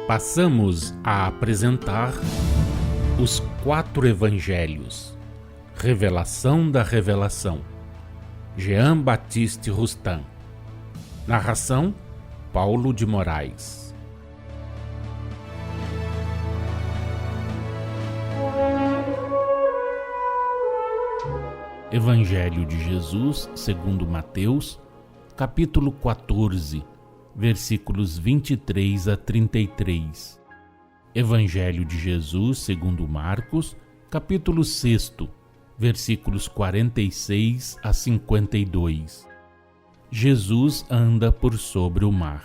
Passamos a apresentar os 4 Evangelhos, Revelação da Revelação, Jean Baptiste Rustin. Narração, Paulo de Moraes. Evangelho de Jesus, segundo Mateus, capítulo 14, versículos 23 a 33. Evangelho de Jesus, segundo Marcos, capítulo 6, versículos 46 a 52. Jesus anda por sobre o mar.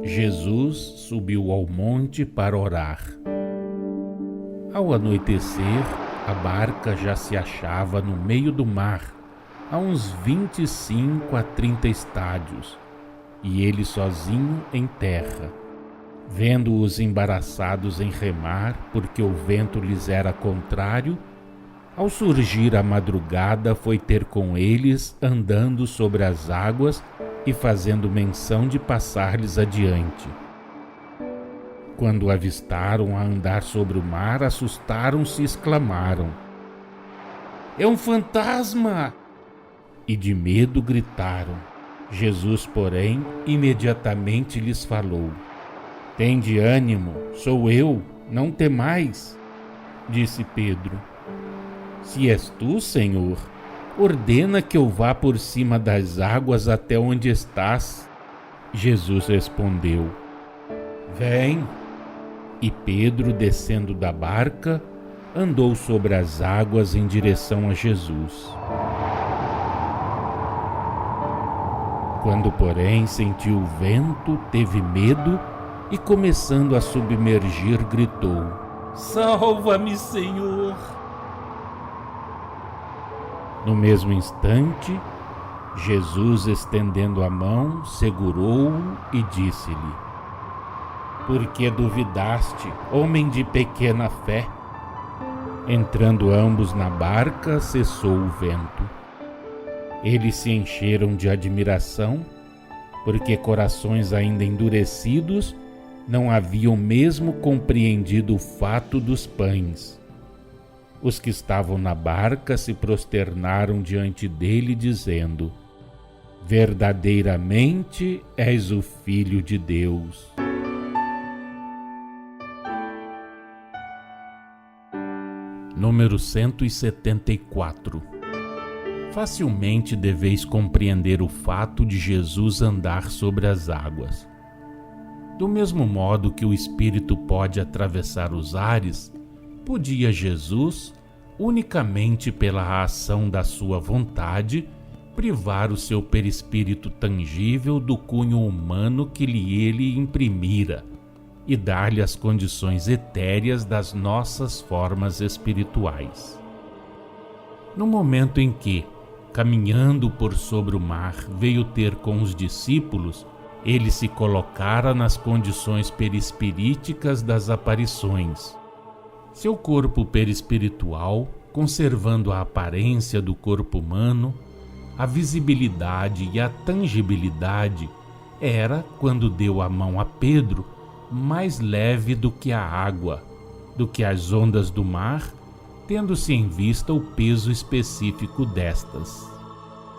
Jesus subiu ao monte para orar. Ao anoitecer, a barca já se achava no meio do mar, a uns 25 a 30 estádios, e ele sozinho em terra. Vendo-os embaraçados em remar, porque o vento lhes era contrário, ao surgir a madrugada foi ter com eles, andando sobre as águas e fazendo menção de passar-lhes adiante. Quando o avistaram a andar sobre o mar, assustaram-se e exclamaram: "É um fantasma!" E de medo gritaram. Jesus, porém, imediatamente lhes falou: "Tende ânimo, sou eu, não temais." Disse Pedro: "Se és tu, Senhor, ordena que eu vá por cima das águas até onde estás." Jesus respondeu: "Vem." E Pedro, descendo da barca, andou sobre as águas em direção a Jesus. Quando, porém, sentiu o vento, teve medo e, começando a submergir, gritou: "Salva-me, Senhor!" No mesmo instante, Jesus, estendendo a mão, segurou-o e disse-lhe: "Por que duvidaste, homem de pequena fé?" Entrando ambos na barca, cessou o vento. Eles se encheram de admiração, porque corações ainda endurecidos não haviam mesmo compreendido o fato dos pães. Os que estavam na barca se prosternaram diante dele, dizendo: "Verdadeiramente és o Filho de Deus." Número 174. Facilmente deveis compreender o fato de Jesus andar sobre as águas. Do mesmo modo que o Espírito pode atravessar os ares, podia Jesus, unicamente pela ação da sua vontade, privar o seu perispírito tangível do cunho humano que ele imprimira e dar-lhe as condições etéreas das nossas formas espirituais. No momento em que, caminhando por sobre o mar, veio ter com os discípulos, ele se colocara nas condições perispiríticas das aparições. Seu corpo perispiritual, conservando a aparência do corpo humano, a visibilidade e a tangibilidade, era, quando deu a mão a Pedro, mais leve do que a água, do que as ondas do mar, tendo-se em vista o peso específico destas.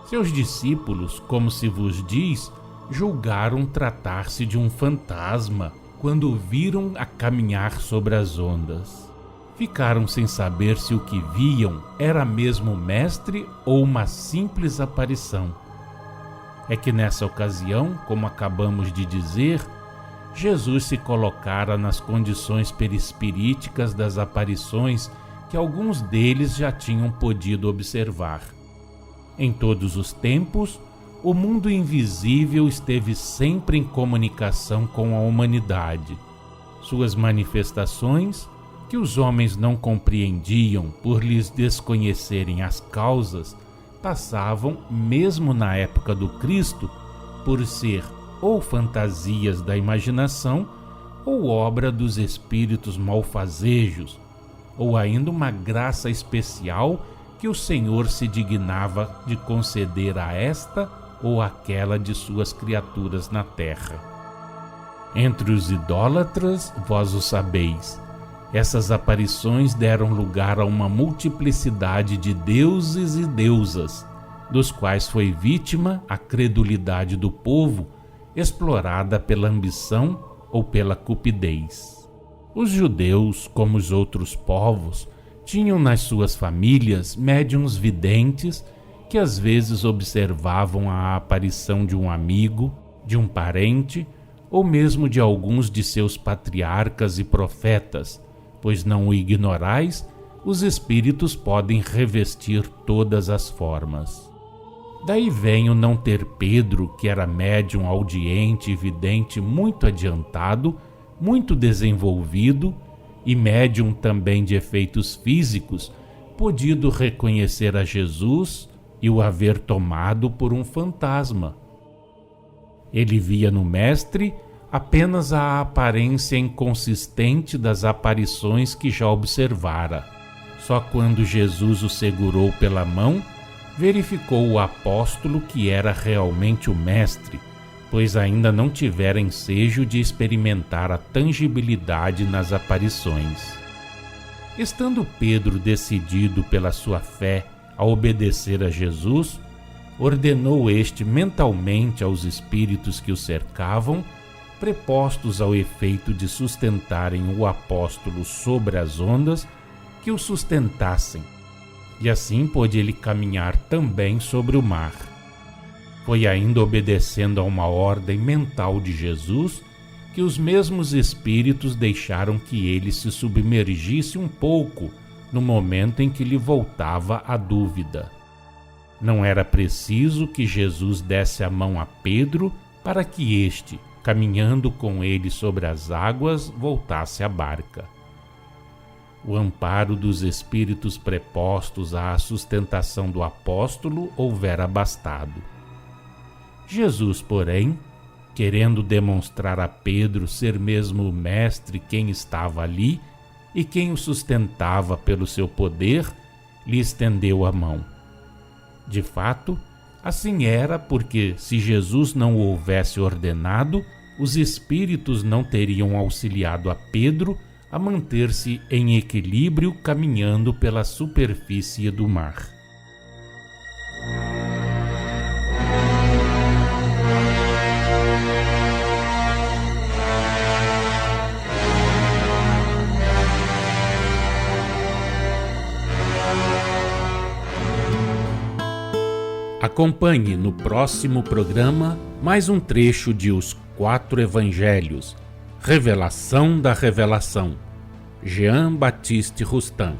Seus discípulos, como se vos diz, julgaram tratar-se de um fantasma quando o viram a caminhar sobre as ondas. Ficaram sem saber se o que viam era mesmo o mestre ou uma simples aparição. É que nessa ocasião, como acabamos de dizer, Jesus se colocara nas condições perispiríticas das aparições que alguns deles já tinham podido observar. Em todos os tempos, o mundo invisível esteve sempre em comunicação com a humanidade. Suas manifestações, que os homens não compreendiam por lhes desconhecerem as causas, passavam, mesmo na época do Cristo, por ser ou fantasias da imaginação ou obra dos espíritos malfazejos, ou ainda uma graça especial que o Senhor se dignava de conceder a esta ou aquela de suas criaturas na terra. Entre os idólatras, vós o sabeis, essas aparições deram lugar a uma multiplicidade de deuses e deusas, dos quais foi vítima a credulidade do povo, explorada pela ambição ou pela cupidez. Os judeus, como os outros povos, tinham nas suas famílias médiuns videntes que às vezes observavam a aparição de um amigo, de um parente ou mesmo de alguns de seus patriarcas e profetas, pois não o ignorais, os espíritos podem revestir todas as formas. Daí vem o não ter Pedro, que era médium audiente e vidente muito adiantado, muito desenvolvido e médium também de efeitos físicos, podido reconhecer a Jesus e o haver tomado por um fantasma. Ele via no mestre apenas a aparência inconsistente das aparições que já observara. Só quando Jesus o segurou pela mão, verificou o apóstolo que era realmente o mestre, pois ainda não tivera ensejo de experimentar a tangibilidade nas aparições. Estando Pedro decidido pela sua fé a obedecer a Jesus, ordenou este mentalmente aos espíritos que o cercavam, prepostos ao efeito de sustentarem o apóstolo sobre as ondas, que o sustentassem, e assim pôde ele caminhar também sobre o mar. Foi ainda obedecendo a uma ordem mental de Jesus que os mesmos espíritos deixaram que ele se submergisse um pouco no momento em que lhe voltava a dúvida. Não era preciso que Jesus desse a mão a Pedro para que este, caminhando com ele sobre as águas, voltasse à barca. O amparo dos espíritos prepostos à sustentação do apóstolo houvera bastado. Jesus, porém, querendo demonstrar a Pedro ser mesmo o mestre quem estava ali e quem o sustentava pelo seu poder, lhe estendeu a mão. De fato, assim era porque, se Jesus não o houvesse ordenado, os espíritos não teriam auxiliado a Pedro a manter-se em equilíbrio caminhando pela superfície do mar. Acompanhe no próximo programa mais um trecho de Os Quatro Evangelhos, Revelação da Revelação, Jean Baptiste Rustin.